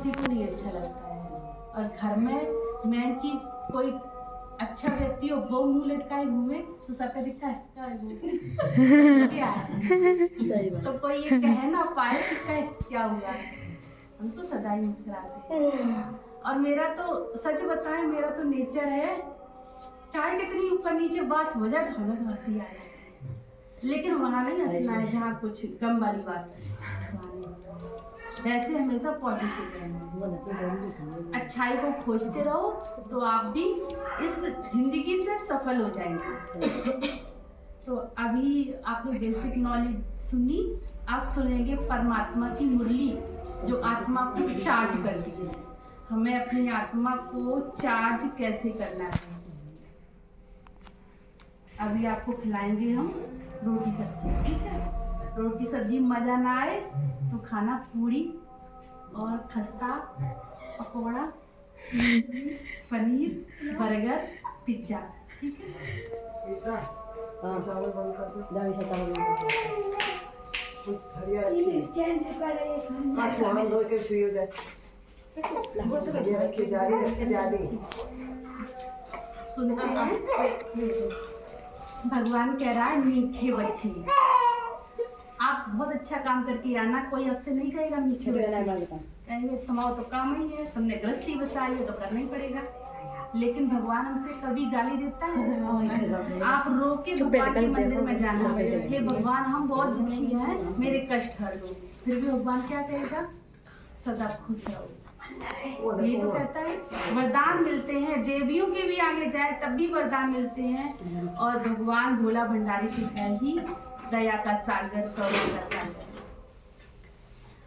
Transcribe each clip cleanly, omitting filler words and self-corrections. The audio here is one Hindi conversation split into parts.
किसी को नहीं अच्छा लगता है। और घर में मेन चीज कोई अच्छा व्यक्ति हो वो मुंह लटकाए घूमे तो सबका दिखता है क्या है वो क्या है। तो कोई ये कह ना पाए कि क्या हुआ, हम तो सदा ही मुस्कुराते हैं। और मेरा तो सच बताएं, मेरा तो नेचर है, चाहे कितनी ऊपर नीचे बात हो जाए तो हमें तो हंसी आ जाए, लेकिन वहाँ नहीं हंसना है जहाँ कुछ गम वाली बात है। वैसे हमेशा पॉजिटिव रहना, अच्छाई को खोजते रहो तो आप भी इस जिंदगी से सफल हो जाएंगे। तो अभी आपने बेसिक नॉलेज सुनी, आप सुनेंगे परमात्मा की मुरली जो आत्मा को चार्ज करती है। हमें अपनी आत्मा को चार्ज कैसे करना है, अभी आपको खिलाएंगे हम रोटी सब्जी, ठीक है। रोटी सब्जी मजा ना आए तो खाना पूरी और खस्ता, पकौड़ा, पनीर, बर्गर, पिज्जा, ठीक है। सुनते हैं भगवान कह रहा है मीठे बच्चे, आप बहुत अच्छा काम करके आना, कोई आपसे नहीं कहेगा मीठे बच्चे, कहेंगे तुम्हारा तो काम ही है, तुमने गृहस्थी बसाई है तो करना ही पड़ेगा। लेकिन भगवान हमसे कभी गाली देता है? आप रो के भगवान के मंदिर में जाना, हे भगवान हम बहुत दुखी हैं, मेरे कष्ट हर दो, फिर भी भगवान क्या कहेगा? सदा खुश रहो। ये तो कहता है वरदान मिलते हैं, देवियों के भी आगे जाए तब भी वरदान मिलते हैं। और भगवान भोला भंडारी की है ही दया का सागर, करुणा का सागर।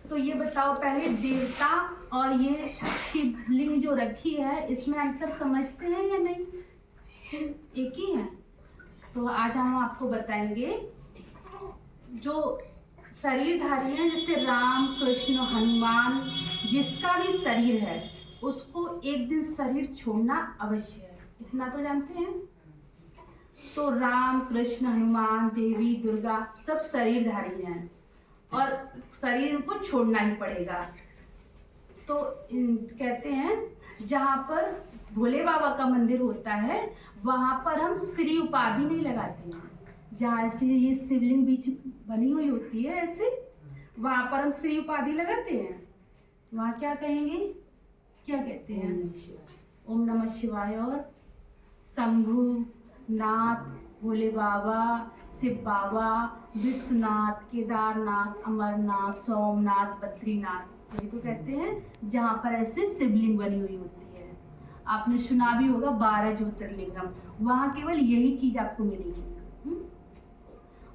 तो ये बताओ पहले, देवता और ये शिवलिंग जो रखी है इसमें अंतर समझते हैं या नहीं? एक ही है। तो आज हम आपको बताएंगे जो शरीरधारी हैं, जैसे राम, कृष्ण, हनुमान, जिसका भी शरीर है उसको एक दिन शरीर छोड़ना अवश्य है, इतना तो जानते हैं। तो राम, कृष्ण, हनुमान, देवी, दुर्गा सब शरीरधारी हैं और शरीर को छोड़ना ही पड़ेगा। तो कहते हैं जहाँ पर भोले बाबा का मंदिर होता है वहाँ पर हम श्री उपाधि नहीं लगाते हैं। जहाँ ऐसे ये शिवलिंग बीच बनी हुई होती है ऐसे, वहाँ पर हम श्री उपाधि लगाते हैं। वहाँ क्या कहेंगे, क्या कहते हैं? ओम नमः शिवाय और शंभु नाथ, भोले बाबा, शिव बाबा, विश्वनाथ, केदारनाथ, अमरनाथ, सोमनाथ, बद्रीनाथ, ये तो कहते हैं जहाँ पर ऐसे शिवलिंग बनी हुई होती है। आपने सुना भी होगा 12 ज्योतिर्लिंगम, वहाँ केवल यही चीज आपको मिलेगी।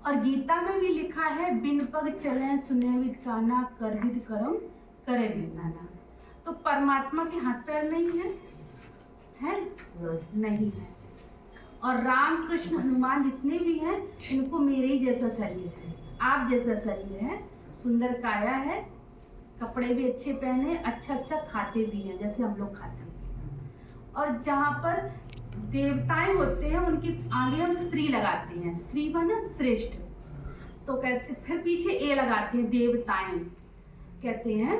और गीता में भी लिखा है बिन पग चले सुने विद काना, कर विद करम करे विद नाना। तो परमात्मा के हाथ पैर नहीं है? नहीं है। और राम, कृष्ण, हनुमान जितने भी हैं इनको मेरे ही जैसा शरीर है, आप जैसा शरीर है, सुंदर काया है, कपड़े भी अच्छे पहने, अच्छा अच्छा खाते भी हैं जैसे हम लोग खाते हैं। और जहाँ पर देवताएं होते हैं उनके आगे हम स्त्री लगाते हैं, स्त्री माना श्रेष्ठ, तो कहते फिर पीछे ए लगाते हैं, देवताएं कहते हैं,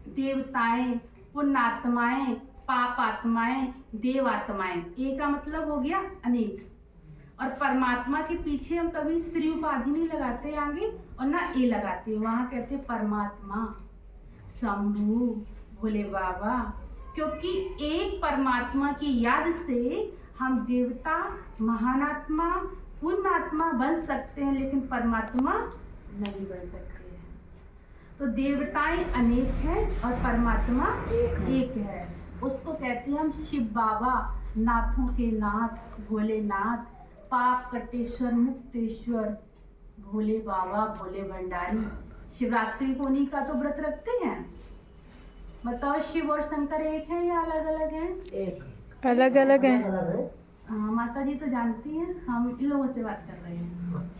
देवताएं, पुण्यात्माएं, पाप आत्माएं, देव आत्माएं, ए का मतलब हो गया अनेक। और परमात्मा के पीछे हम कभी श्री उपाधि नहीं लगाते आगे और ना ए लगाते, वहां कहते परमात्मा, शंभु, भोले बाबा, क्योंकि एक परमात्मा की याद से हम देवता, महानात्मा, पुण्यात्मा बन सकते हैं, लेकिन परमात्मा नहीं बन सकते हैं। तो देवताएं अनेक हैं और परमात्मा एक है। उसको कहते हैं हम शिव बाबा, नाथों के नाथ, भोलेनाथ, पाप कटेश्वर, मुक्तेश्वर, भोले बाबा, भोले भंडारी। शिवरात्रि को उन्हीं का तो व्रत रखते हैं। बताओ शिव और शंकर एक है या अलग अलग हैं? एक अलग अलग है। हाँ, माता जी तो जानती हैं, हम इन लोगों से बात कर रहे हैं।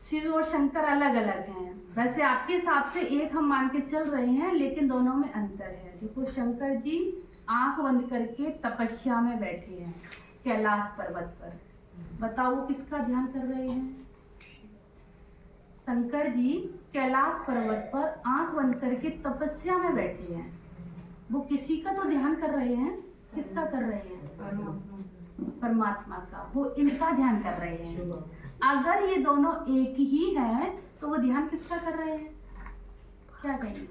शिव और शंकर अलग अलग हैं। वैसे आपके हिसाब से एक हम मान के चल रहे हैं, लेकिन दोनों में अंतर है। देखो शंकर जी आंख बंद करके तपस्या में बैठे हैं कैलाश पर्वत पर। बताओ वो किसका ध्यान कर रहे हैं? शंकर जी कैलाश पर्वत पर आंख बंद करके तपस्या में बैठे हैं। वो किसी का तो ध्यान कर रहे हैं, किसका कर रहे हैं? परमात्मा का। वो इनका ध्यान कर रहे हैं। अगर ये दोनों एक ही हैं तो वो ध्यान किसका कर रहे हैं? क्या कहेंगे?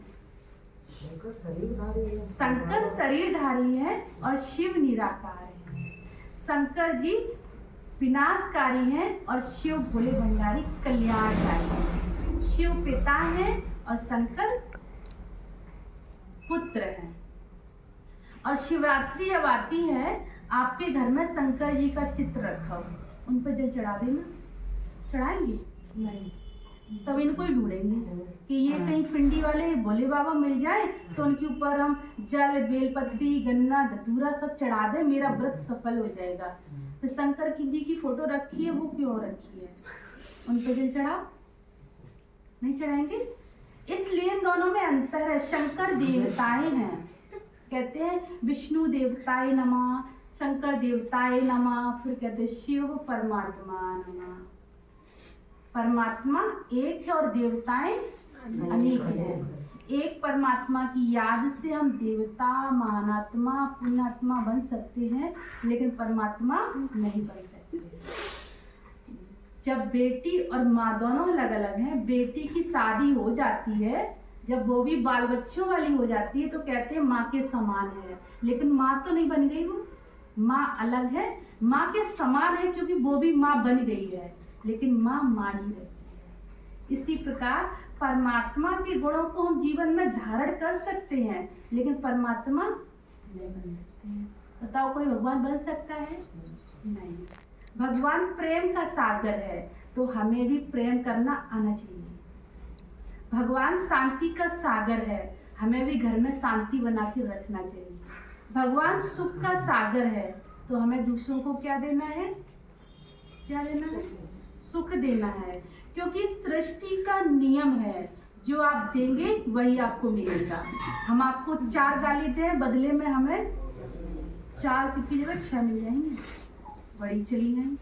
शंकर शरीरधारी है और शिव निराकार है। शंकर जी विनाशकारी हैं और शिव भोले भंडारी कल्याणकारी हैं। शिव पिता हैं और शंकर पुत्र हैं। और शिवरात्रि जब आती है, आपके घर में शंकर जी का चित्र रखा हो, उन पर जल चढ़ा देना। चढ़ाएंगे? नहीं। तब इनको ही ढूंढेंगे कि ये कहीं पिंडी वाले भोले बाबा मिल जाए तो उनके ऊपर हम जल, बेलपत्री, गन्ना, धतूरा सब चढ़ा दें, मेरा व्रत सफल हो जाएगा। तो शंकर जी की फोटो रखी है, वो क्यों रखी है? उन पर जल चढ़ाओ, नहीं चढ़ाएंगे? इसलिए इन दोनों में अंतर है। शंकर देवताएं हैं, कहते हैं विष्णु देवताए नमः, शंकर देवताए नमः, फिर कहते हैं शिव परमात्मा नमः। परमात्मा एक है और देवताएं अनेक हैं। एक परमात्मा की याद से हम देवता, महानात्मा, पुण्यात्मा बन सकते हैं, लेकिन परमात्मा नहीं बन सकते। जब बेटी और माँ दोनों अलग अलग हैं, बेटी की शादी हो जाती है, जब वो भी बाल बच्चों वाली हो जाती है तो कहते हैं माँ के समान है, लेकिन माँ तो नहीं बन गई। वो माँ अलग है, माँ के समान है क्योंकि वो भी माँ बन गई है, लेकिन माँ माँ ही रहती है। इसी प्रकार परमात्मा के गुणों को हम जीवन में धारण कर सकते हैं, लेकिन परमात्मा नहीं बन सकते हैं। बताओ कोई भगवान बन सकता है? नहीं। भगवान प्रेम का सागर है, तो हमें भी प्रेम करना आना चाहिए। भगवान शांति का सागर है, हमें भी घर में शांति बना के रखना चाहिए। भगवान सुख का सागर है, तो हमें दूसरों को क्या देना है? क्या देना है? सुख देना है, क्योंकि सृष्टि का नियम है, जो आप देंगे वही आपको मिलेगा। हम आपको 4 गाली दें, बदले में हमें 4 की जगह 6 मिल जाएंगी, बड़ी चली जाएंगी,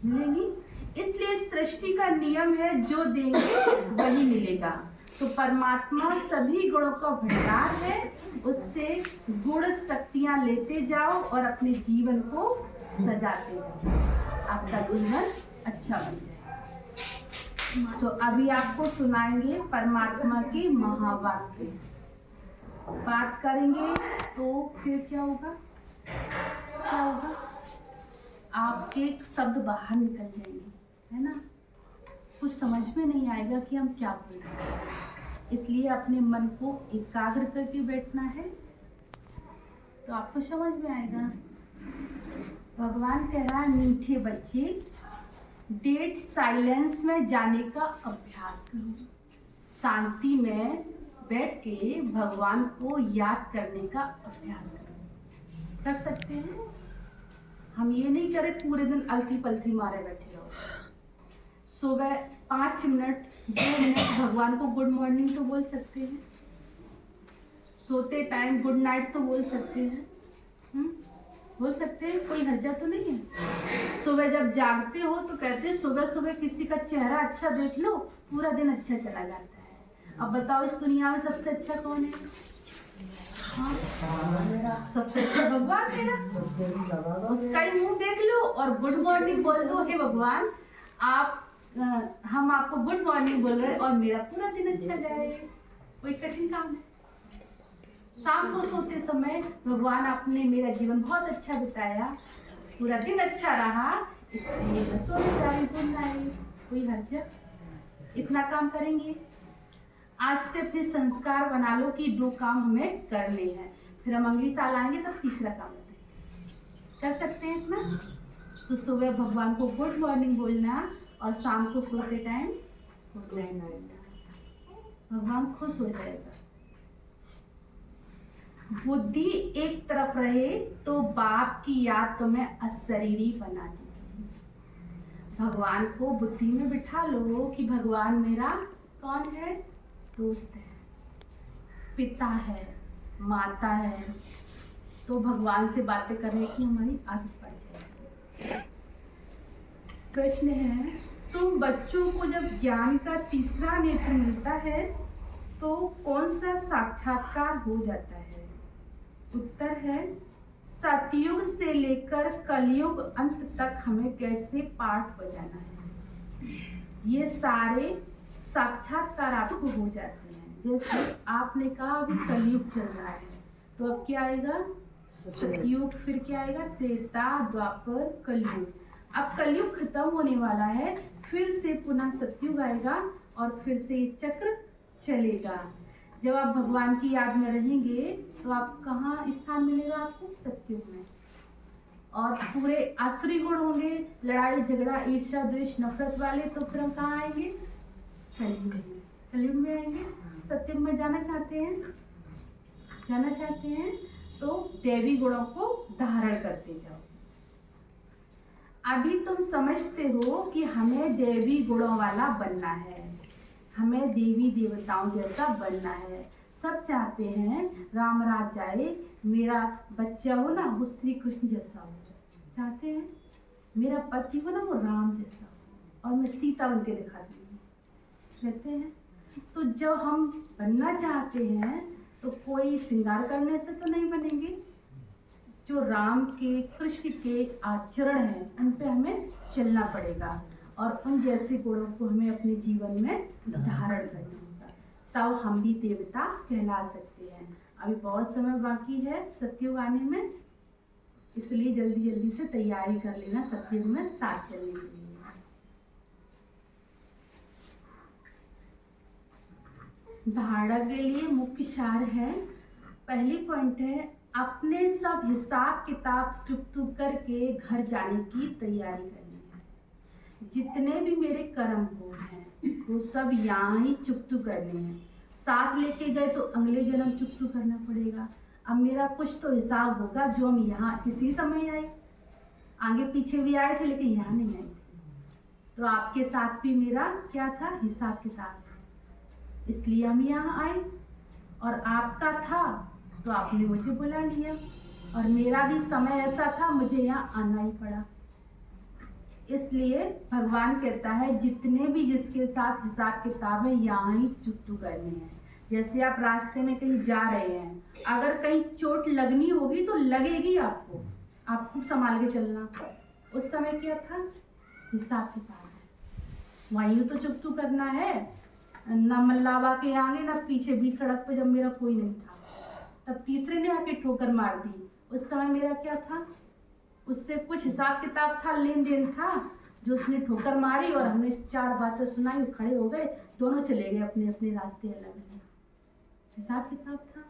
मिलेंगी। इसलिए सृष्टि का नियम है, जो देंगे वही मिलेगा। तो परमात्मा सभी गुणों का भंडार है, उससे गुण शक्तियां लेते जाओ और अपने जीवन को सजाते जाओ, आपका जीवन अच्छा बन जाए। तो अभी आपको सुनाएंगे परमात्मा के महावाक्य। बात करेंगे तो फिर क्या होगा? क्या होगा? आपके शब्द बाहर निकल जाएंगे, है ना? कुछ समझ में नहीं आएगा कि हम क्या बोल रहे हैं। इसलिए अपने मन को एकाग्र करके बैठना है, तो आपको समझ में आएगा। भगवान कह रहा है, मीठे बच्चे डेड साइलेंस में जाने का अभ्यास करो। शांति में बैठ के भगवान को याद करने का अभ्यास करो। कर सकते हैं? हम ये नहीं करें पूरे दिन अलती पलती मारे बैठे रहो। सुबह 5 मिनट 2 मिनट भगवान को गुड मॉर्निंग तो बोल सकते हैं, सोते टाइम गुड नाइट तो बोल सकते हैं। बोल सकते हैं, कोई हर्जा तो नहीं है। सुबह जब जागते हो तो कहते हैं सुबह सुबह किसी का चेहरा अच्छा देख लो, पूरा दिन अच्छा चला जाता है। अब बताओ इस दुनिया में सबसे अच्छा कौन है? हाँ, सबसे अच्छा भगवान है ना। उसका ही मुंह देख लो और गुड मॉर्निंग बोल दो, हे भगवान आप हम आपको गुड मॉर्निंग बोल रहे हैं और मेरा पूरा दिन अच्छा जाए। कोई कठिन काम है? शाम को सोते समय भगवान आपने मेरा जीवन बहुत अच्छा बिताया, पूरा दिन अच्छा रहा, इसलिए मैं सोने जा रही हूँ। कोई हर्ज? इतना काम करेंगे। आज से अपने संस्कार बना लो कि 2 काम हमें करने हैं, फिर हम अगली साल आएंगे तब तीसरा काम कर सकते हैं इतना। तो सुबह भगवान को गुड मॉर्निंग बोलना और शाम को सोते टाइम गुड नाइट बोलना। भगवान खुश हो जाएगा। बुद्धि एक तरफ रहे तो बाप की याद तुम्हें अशरीरी बना देगी। भगवान को बुद्धि में बिठा लो कि भगवान मेरा कौन है? दोस्त है, पिता है, माता है, तो भगवान से बातें करने की हमारी आदत पड़ जाएगी। प्रश्न है, तुम बच्चों को जब ज्ञान का तीसरा नेत्र मिलता है तो कौन सा साक्षात्कार हो जाता है? उत्तर है, सतयुग से लेकर कलयुग अंत तक हमें कैसे पाठ बजाना है, ये सारे साक्षात्कार आपको हो जाते हैं। जैसे आपने कहा अभी कलयुग चल रहा है, तो अब क्या आएगा? सतयुग, फिर क्या आएगा? त्रेता, द्वापर, कलयुग। अब कलयुग खत्म होने वाला है, फिर से पुनः सतयुग आएगा और फिर से ये चक्र चलेगा। जब आप भगवान की याद में रहेंगे तो आप कहाँ स्थान मिलेगा आपको? सतयुग में। और पूरे आसुरी गुण होंगे, लड़ाई झगड़ा ईर्ष्या द्वेष नफरत वाले, तो फिर हम कहाँ आएंगे? कलयुग में। कलयुग में आएंगे। सतयुग में जाना चाहते हैं? जाना चाहते हैं तो देवी गुणों को धारण करते जाओ। अभी तुम समझते हो कि हमें देवी गुणों वाला बनना है, हमें देवी देवताओं जैसा बनना है। सब चाहते हैं राम राज जाए, मेरा बच्चा हो ना वो श्री कृष्ण जैसा हो, चाहते हैं मेरा पति हो ना वो राम जैसा हो और मैं सीता बन के दिखा दूंगी, कहते हैं। तो जब हम बनना चाहते हैं तो कोई श्रृंगार करने से तो नहीं बनेंगे। जो राम के कृष्ण के आचरण हैं उन पे हमें चलना पड़ेगा और उन जैसे गुणों को हमें अपने जीवन में धारण करना होगा, तब हम भी देवता कहला सकते हैं। अभी बहुत समय बाकी है सतयुग आने में, इसलिए जल्दी जल्दी से तैयारी कर लेना सतयुग में साथ चलने के लिए। धारणा के लिए मुख्य सार है, पहली पॉइंट है अपने सब हिसाब किताब चुप करके घर जाने की तैयारी करनी है। जितने भी मेरे कर्म हो हैं वो सब यहाँ ही चुप करने हैं। साथ लेके गए तो अगले जन्म चुप करना पड़ेगा। अब मेरा कुछ तो हिसाब होगा जो हम यहाँ इसी समय आए, आगे पीछे भी आए थे लेकिन यहाँ नहीं आए थे। तो आपके साथ भी मेरा क्या था? हिसाब किताब, इसलिए हम यहाँ आए। और आपका था तो आपने मुझे बुला लिया, और मेरा भी समय ऐसा था, मुझे यहाँ आना ही पड़ा। इसलिए भगवान कहता है जितने भी जिसके साथ हिसाब किताब है यहाँ ही चुप करने हैं। जैसे आप रास्ते में कहीं जा रहे हैं, अगर कहीं चोट लगनी होगी तो लगेगी आपको, आप खूब संभाल के चलना। उस समय क्या था? हिसाब किताब है, वहीं तो चुप करना है। न मल्लावा के आगे न पीछे, बीच सड़क पे जब मेरा कोई नहीं था तब तीसरे ने आके ठोकर मार दी, उस समय मेरा क्या था? उससे कुछ हिसाब किताब था, लेन देन था। जो उसने ठोकर मारी और हमने चार बातें सुनाई, खड़े हो गए, दोनों चले गए अपने अपने रास्ते अलग अलग, हिसाब किताब था।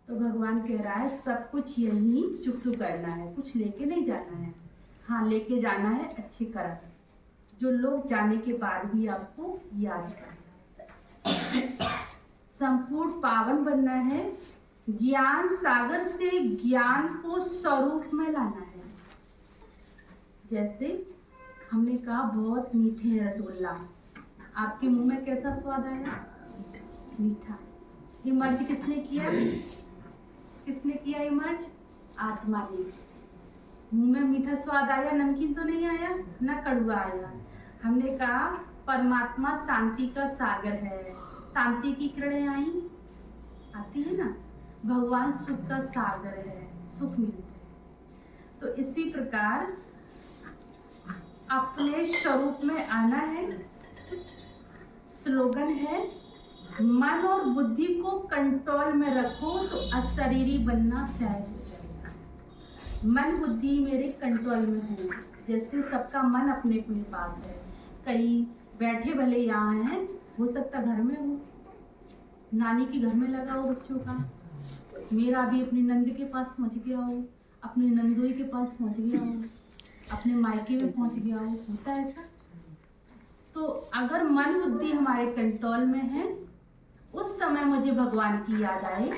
तो भगवान कह रहा है सब कुछ यही चुप करना है, कुछ लेके नहीं जाना है। हाँ, लेके जाना है अच्छे कर्म, जो लोग जाने के बाद भी आपको याद करना। संपूर्ण पावन बनना है, ज्ञान सागर से ज्ञान को स्वरूप में लाना है। जैसे हमने कहा बहुत मीठे हैं रसगुल्ला, आपके मुंह में कैसा स्वाद आया? मीठा। ये मर्ज किसने किया? किसने किया ये मर्ज? आत्मा ने। मुंह में मीठा स्वाद आया, नमकीन तो नहीं आया, ना कड़वा आया। हमने कहा परमात्मा शांति का सागर है, शांति की किरणें आई, आती है ना। भगवान सुख का सागर है, सुख मिलता है। तो इसी प्रकार अपने स्वरूप में आना है। स्लोगन है मन और बुद्धि को कंट्रोल में रखो तो अशरीरी बनना सहज हो जाएगा। मन बुद्धि मेरे कंट्रोल में है। जैसे सबका मन अपने अपने पास है, कहीं बैठे भले यहाँ हैं, हो सकता घर में हो, नानी के घर में लगा हो बच्चों का, मेरा भी अपनी नंद के पास पहुँच गया हो, अपने नंदोई के पास पहुँच गया हो, अपने मायके में पहुँच गया हो, होता है ऐसा। तो अगर मन बुद्धि हमारे कंट्रोल में है, उस समय मुझे भगवान की याद आए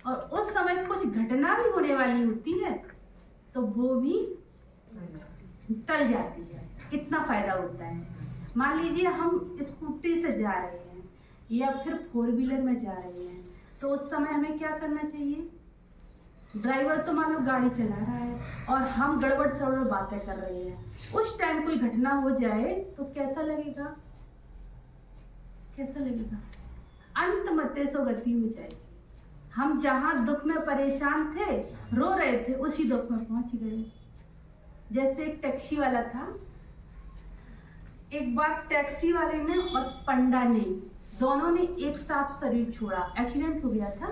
और उस समय कुछ घटना भी होने वाली होती है तो वो भी टल जाती है। कितना फायदा होता है। मान लीजिए हम स्कूटी से जा रहे हैं या फिर 4 व्हीलर में जा रहे हैं, तो उस समय हमें क्या करना चाहिए? ड्राइवर तो मान लो गाड़ी चला रहा है और हम गड़बड़ सड़बड़ बातें कर रहे हैं, उस टाइम कोई घटना हो जाए तो कैसा लगेगा, कैसा लगेगा? अंत मते सो गति हो जाएगी। हम जहाँ दुख में परेशान थे, रो रहे थे, उसी दुख में पहुंच गए। जैसे एक टैक्सी वाला था, एक बार टैक्सी वाले ने और पंडा ने, दोनों ने एक साथ शरीर छोड़ा। एक्सीडेंट हो गया था।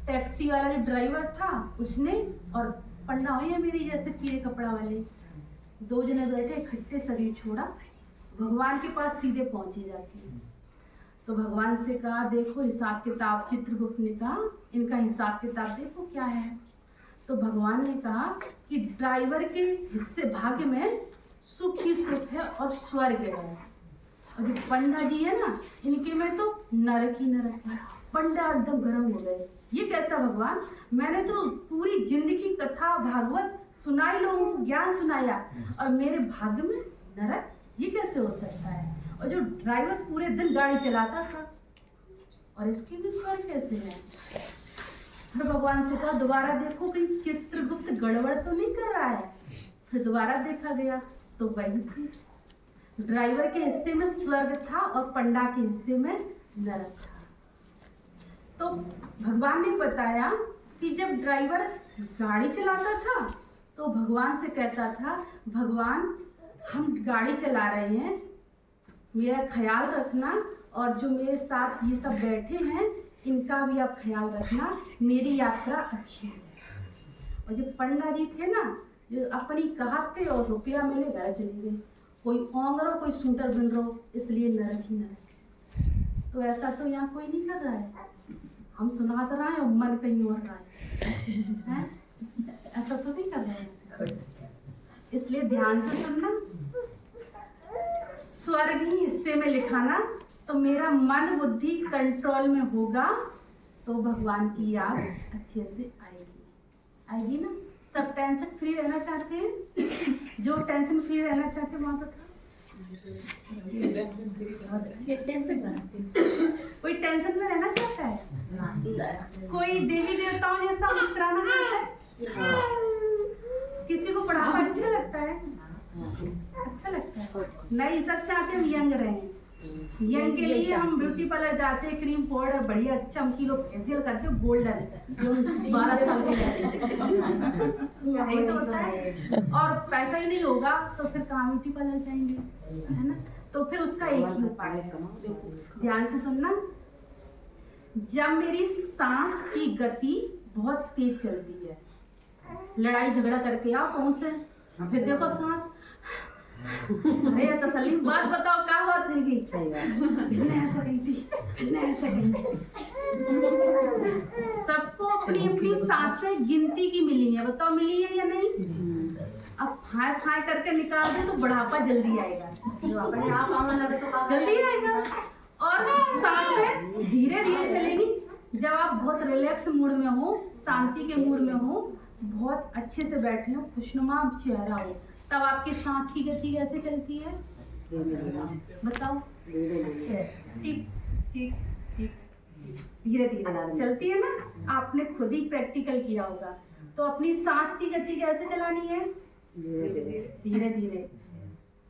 टैक्सी वाला जो ड्राइवर था उसने, और पंडा हुई है मेरी जैसे पीले कपड़ा वाले, दो जने बैठे इकट्ठे शरीर छोड़ा। भगवान के पास सीधे पहुंचे जाके, तो भगवान से कहा देखो हिसाब किताब, चित्रगुप्त ने कहा इनका हिसाब किताब देखो क्या है। तो भगवान ने कहा कि ड्राइवर के हिस्से भाग्य में सुख ही सुख है और स्वर्ग है, और जो पंडा जी है ना इनके में तो नरक ही नरक है। पंडा एकदम गर्म हो गए, ये कैसा भगवान, मैंने तो पूरी जिंदगी कथा भागवत सुनाई, लोगों को ज्ञान सुनाया, और मेरे भाग्य में नरक, ये कैसे हो सकता है? और जो ड्राइवर पूरे दिन गाड़ी चलाता था और इसके भी स्वर्ग कैसे है? फिर भगवान से कहा दोबारा देखो कहीं चित्रगुप्त गड़बड़ तो नहीं कर रहा है। फिर दोबारा देखा गया तो वही थी, ड्राइवर के हिस्से में स्वर्ग था और पंडा के हिस्से में नरक था। तो भगवान ने बताया कि जब ड्राइवर गाड़ी चलाता था तो भगवान से कहता था भगवान हम गाड़ी चला रहे हैं, मेरा ख्याल रखना, और जो मेरे साथ ये सब बैठे हैं इनका भी आप ख्याल रखना, मेरी यात्रा अच्छी हो जाए। और जो पंडा जी थे ना, जो अपनी कहते और रुपया मिले घर चले गए, कोई ओंगरो कोई सूटर बन रहो, इसलिए नरक ही नरक। तो ऐसा तो यहाँ कोई नहीं कर रहा है, हम सुना तो रहे हैं, मन कहीं और रहा है? ऐसा तो नहीं कर रहे हैं। इसलिए ध्यान से सुनना, स्वर्ग ही हिस्से में लिखाना, तो मेरा मन बुद्धि कंट्रोल में होगा तो भगवान की याद अच्छे से आएगी ना। सब टेंशन फ्री रहना चाहते हैं, जो टेंशन फ्री रहना चाहते हैं वहाँ पर कोई टेंशन में रहना चाहता है? कोई देवी देवताओं जैसा मुस्कुराना चाहता है? किसी को बुढ़ापा अच्छा लगता है? अच्छा लगता है? नहीं, सब चाहते हैं यंग रहें। यंग के लिए हम ब्यूटी पार्लर जाते हैं, क्रीम पाउडर बढ़िया चमकी लोग फेशियल करते हैं, गोल्डन जो 12 साल के यही तो होता है। और पैसा ही नहीं होगा तो फिर कहाँ ब्यूटी पार्लर जाएंगे, है ना? तो फिर उसका एक ही उपाय, ध्यान से सुनना, जब मेरी सांस की गति बहुत तेज चलती है, लड़ाई झगड़ा करके आओ कौन से, फिर देखो सांस, अरे तसल्ली बात बताओ क्या बात है? ऐसा गई थी, ऐसा गई थी। सबको अपनी अपनी सांसें गिनती की मिली है, बताओ मिली है या नहीं? अब फाय फाय करके निकाल दे तो बुढ़ापा जल्दी आएगा, जल्दी आएगा। और सांसें धीरे धीरे चलेगी। जब आप बहुत रिलैक्स मूड में हो, शांति के मूड में हो, बहुत अच्छे से बैठे हो, खुशनुमा चेहरा हो, तब आपकी सांस की गति कैसे चलती है बताओ? ठीक ठीक ठीक, धीरे धीरे चलती है ना। आपने खुद ही प्रैक्टिकल किया होगा। तो अपनी सांस की गति कैसे चलानी है? धीरे धीरे।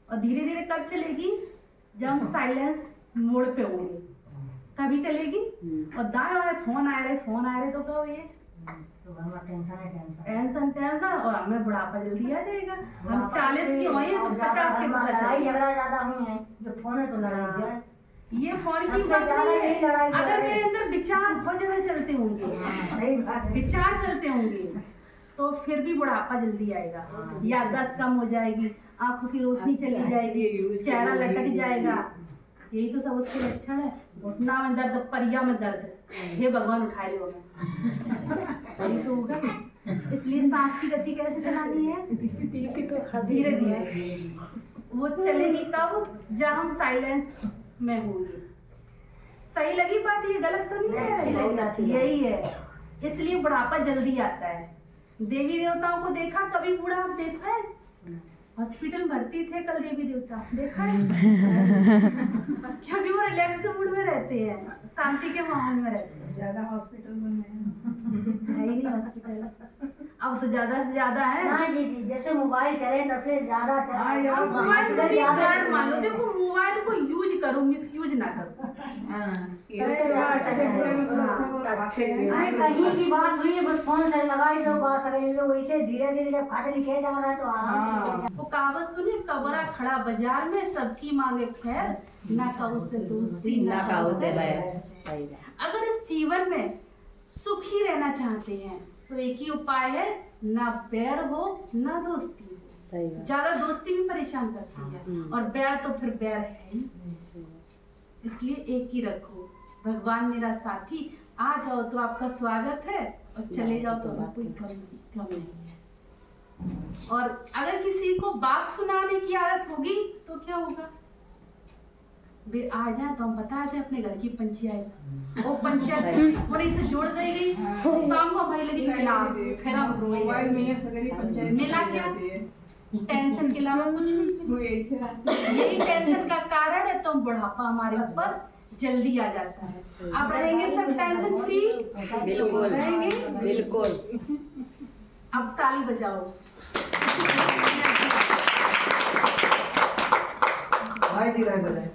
और धीरे धीरे कब चलेगी? जब हम साइलेंस मोड पे होंगे तभी चलेगी। और दाएं बाएं फोन आ रहे तो कहो ये टेंशन टेंशन, और हमें बुढ़ापा जल्दी आ जाएगा। हम 40 की हुए तो 50 के बाद ज्यादा हुई है। जो फोन है तो लड़ाई, ये फोन की बात नहीं है। अगर मेरे अंदर विचार बहुत ज्यादा चलते होंगे तो फिर भी बुढ़ापा जल्दी आएगा, याददाश्त कम हो जाएगी, आंखों की रोशनी चली जाएगी, चेहरा लटक जाएगा। यही तो सब उसके लक्षण है। घुटना में दर्द, परिया में दर्द, हे भगवान उठाए लो, यही तो होगा। इसलिए सांस की गति कैसे चलानी है? धीरे धीरे। वो चलेगी तब जब हम साइलेंस में होंगे। सही लगी बात? ये गलत तो नहीं है? यही है। इसलिए बुढ़ापा जल्दी आता है। देवी देवताओं को देखा कभी बूढ़ा देखा है? हॉस्पिटल भर्ती थे कल देवी देवता, देखा है? क्योंकि वो रिलैक्स मूड में रहते हैं, शांति के माहौल में रहते हैं। ज्यादा हॉस्पिटल में है ही नहीं हॉस्पिटल, अब तो ज्यादा से ज्यादा है। हाँ जी जी, जैसे मोबाइल चले तब से ज्यादा हाँ, यार, अब मोबाइल को भी खैर मान लो, देखो मोबाइल को यूज करो, मिस यूज ना करो। अरे कहीं की बात हुई है, बस फोन से लगाई तो बात करें, तो वैसे धीरे धीरे जब खाते लिखे जा रहा है तो आराम से वो कहावत सुनिए, कबरा खड़ा बाजार में सबकी मांगे खैर, ना काऊ से दोस्ती ना काऊ से बैर। अगर इस जीवन में सुखी रहना चाहते हैं तो एक ही उपाय है, ना बैर हो ना दोस्ती हो। ज्यादा दोस्ती भी परेशान करती है और बैर तो फिर बैर है ही, इसलिए एक ही रखो। भगवान मेरा साथी, आ जाओ तो आपका स्वागत है और चले जाओ तो कोई गम नहीं है। और अगर किसी को बात सुनाने की आदत होगी तो क्या होगा, वे आ जाए तो हम बताए थे अपने घर की पंचायत, वो पंचायत बड़ी से जोड़ दी गई, शाम को हमारी लगी क्लास, फिर हम मोबाइल में ये सगरी पंचायत मिला क्या, टेंशन के अलावा कुछ नहीं। यही टेंशन का कारण है तो बुढ़ापा हमारे ऊपर जल्दी आ जाता है। अब रहेंगे सब टेंशन फ्री, बिल्कुल रहेंगे बिल्कुल। अब ताली बजाओ। भाई जी रहे बजाए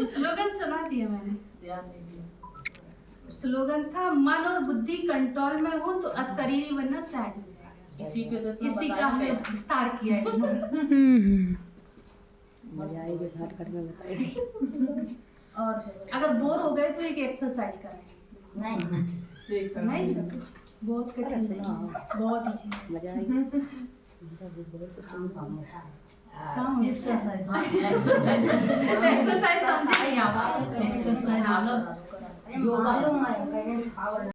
स्लोगन सुना दिया मैंने। स्लोगन था, मन और बुद्धि कंट्रोल में हो तो अशरीरी बनना सहज हो जाएगा। इसी का हमने विस्तार किया है। और अगर बोर हो गए तो एक एक्सरसाइज करें। नहीं बहुत कठिन है, बहुत अच्छी मजा आएगी। एक्सरसाइज समझे नहीं आप? एक्सरसाइज योगा